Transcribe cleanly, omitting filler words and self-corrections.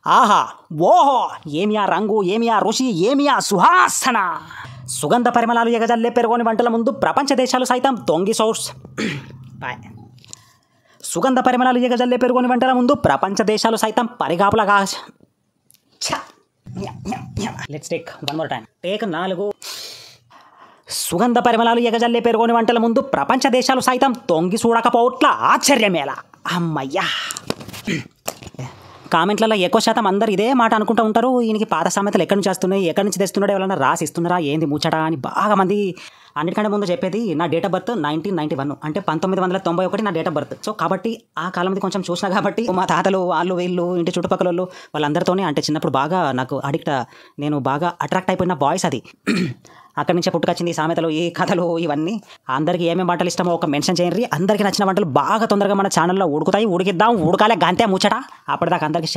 ఆహా ఓహో ఏమియా రంగు ఏమియా రుచి ఏమియా సుహాసన. సుగంధ పరిమళాలు ఎగజల్లే పెరుగోని వంటల ముందు ప్రపంచ దేశాలు సైతం తొంగి సోర్స్ సుగంధ పరిమళాలు ఎగజల్లే పెరుగోని వంటల ముందు ప్రపంచ దేశాలు సైతం పరిగాపులగా. Let's take one more time. Take 4. సుగంధ పరిమళాలు ఎగజల్లే పెరుగోని వంటల ముందు ప్రపంచ దేశాలు సైతం తొంగి చూడకపోవట్ల ఆశ్చర్యమేలా. అమ్మయ్యా. కామెంట్లలో ఎక్కువ శాతం అందరు ఇదే మాట అనుకుంటూ ఉంటారు. ఈయనకి పాత సామెతలు ఎక్కడి నుంచి వస్తున్నాయి, ఎక్కడి నుంచి తెస్తున్నాడు, ఎవరైనా రాసి ఇస్తున్నారా, ఏంది ముచ్చట అని బాగా మంది. అన్నిటికంటే ముందు చెప్పేది నా డేట్ ఆఫ్ బర్త్ 1991, అంటే 1991 నా డేట్ ఆఫ్ బర్త్. సో కాబట్టి ఆ కాలంది కొంచెం చూసినా కాబట్టి మా తాతలు వాళ్ళు వీళ్ళు ఇంటి చుట్టుపక్కల వాళ్ళు వాళ్ళందరితోనే అంటే చిన్నప్పుడు బాగా నాకు నేను బాగా అట్రాక్ట్ అయిపోయిన వాయిస్ అది. అక్కడి నుంచే పుట్టుకొచ్చింది ఈ సామెతలు, ఈ కథలు, ఇవన్నీ. అందరికీ ఏమేమి వంటలు ఇష్టమో ఒక మెన్షన్ చేయండి. అందరికీ నచ్చిన వంటలు బాగా తొందరగా మన ఛానల్లో ఉడుకుతాయి. ఉడికిద్దాం, ఉడకాలే గంతే ముచ్చట. అప్పటిదాకా అందరికీ